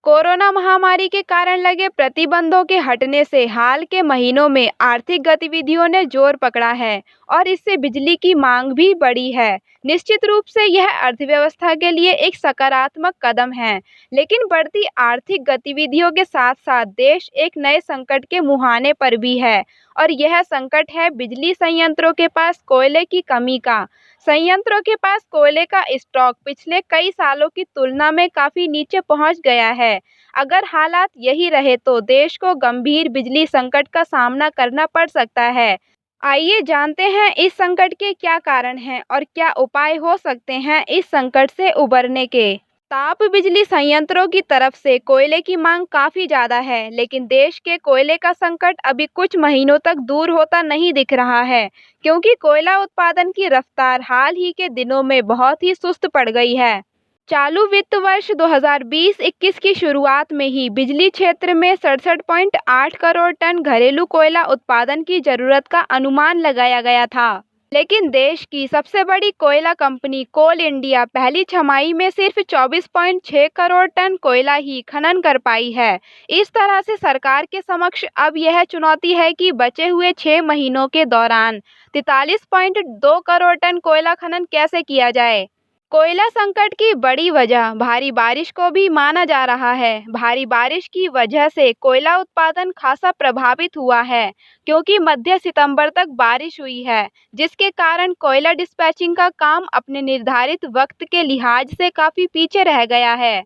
Corona महामारी के कारण लगे प्रतिबंधों के हटने से हाल के महीनों में आर्थिक गतिविधियों ने जोर पकड़ा है और इससे बिजली की मांग भी बढ़ी है। निश्चित रूप से यह अर्थव्यवस्था के लिए एक सकारात्मक कदम है, लेकिन बढ़ती आर्थिक गतिविधियों के साथ-साथ देश एक नए संकट के मुहाने पर भी है और यह संकट है बिजली संयंत्रों के पास कोयले की कमी का। संयंत्रों के पास कोयले का स्टॉक पिछले कई सालों की तुलना में काफी नीचे पहुंच गया है। अगर हालात यही रहे तो देश को गंभीर बिजली संकट का सामना करना पड़ सकता है। आइए जानते हैं इस संकट के क्या कारण हैं और क्या उपाय हो सकते हैं इस संकट से उबरने के। ताप बिजली संयंत्रों की तरफ से कोयले की मांग काफी ज्यादा है, लेकिन देश के कोयले का संकट अभी कुछ महीनों तक दूर होता नहीं दिख रहा है, क्योंकि कोयला उत्पादन की रफ्तार हाल ही के दिनों में बहुत ही सुस्त पड़ गई है। चालू वित्त वर्ष 2020-21 की शुरुआत में ही बिजली क्षेत्र में 67.8 करोड़ टन घरेलू कोयला उत्पादन की जरूरत का अनुमान लगाया गया था। लेकिन देश की सबसे बड़ी कोयला कंपनी कोल इंडिया पहली छमाही में सिर्फ 24.6 करोड़ टन कोयला ही खनन कर पाई है। इस तरह से सरकार के समक्ष अब यह चुनौती है कि बचे हुए 6 महीनों के दौरान 43.2 करोड़ टन कोयला खनन कैसे किया जाए। कोयला संकट की बड़ी वजह भारी बारिश को भी माना जा रहा है। भारी बारिश की वजह से कोयला उत्पादन खासा प्रभावित हुआ है, क्योंकि मध्य सितंबर तक बारिश हुई है, जिसके कारण कोयला डिस्पैचिंग का काम अपने निर्धारित वक्त के लिहाज से काफी पीछे रह गया है।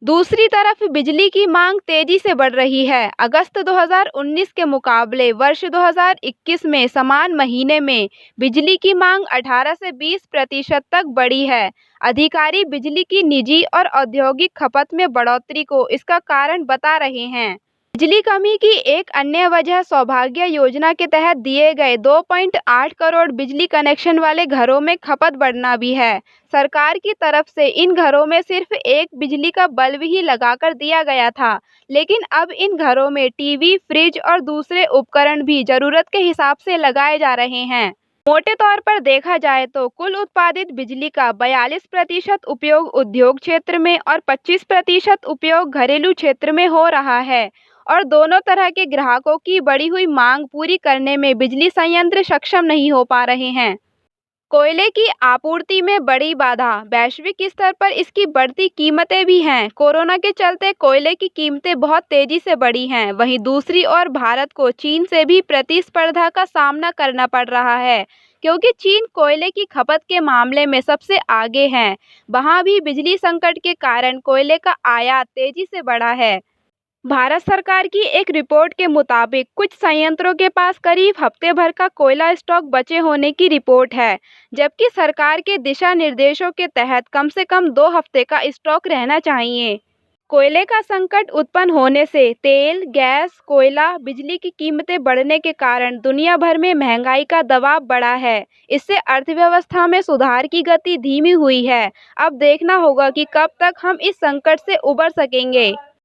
दूसरी तरफ बिजली की मांग तेजी से बढ़ रही है। अगस्त 2019 के मुकाबले वर्ष 2021 में समान महीने में बिजली की मांग 18 से 20% तक बढ़ी है। अधिकारी बिजली की निजी और औद्योगिक खपत में बढ़ोतरी को इसका कारण बता रहे हैं। बिजली कमी की एक अन्य वजह सौभाग्य योजना के तहत दिए गए 2.8 करोड़ बिजली कनेक्शन वाले घरों में खपत बढ़ना भी है। सरकार की तरफ से इन घरों में सिर्फ एक बिजली का बल्ब ही लगाकर दिया गया था, लेकिन अब इन घरों में टीवी, फ्रिज और दूसरे उपकरण भी जरूरत के हिसाब से लगाए जा रहे हैं। मोटे तौर पर देखा जाए तो कुल उत्पादित बिजली का 42% उपयोग उद्योग क्षेत्र में और 25% उपयोग घरेलू क्षेत्र में हो रहा है और दोनों तरह के ग्राहकों की बढ़ी हुई मांग पूरी करने में बिजली संयंत्र सक्षम नहीं हो पा रहे हैं। कोयले की आपूर्ति में बड़ी बाधा वैश्विक स्तर पर इसकी बढ़ती कीमतें भी हैं। कोरोना के चलते कोयले की कीमतें बहुत तेजी से बढ़ी हैं। वहीं दूसरी ओर भारत को चीन से भी प्रतिस्पर्धा का सामना करना पड़ रहा है, क्योंकि चीन कोयले की खपत के मामले में सबसे आगे है। वहां भी बिजली संकट के कारण कोयले का आयात तेजी से बढ़ा है। भारत सरकार की एक रिपोर्ट के मुताबिक कुछ संयंत्रों के पास करीब हफ्ते भर का कोयला स्टॉक बचे होने की रिपोर्ट है, जबकि सरकार के दिशा निर्देशों के तहत कम से कम 2 हफ्ते का स्टॉक रहना चाहिए। कोयले का संकट उत्पन्न होने से तेल, गैस, कोयला, बिजली की कीमतें बढ़ने के कारण दुनिया भर में महंगाई का दबाव बढ़ा है। इससे अर्थव्यवस्था में सुधार की गति धीमी हुई है। अब देखना होगा कि कब तक हम इस संकट से उबर सकेंगे।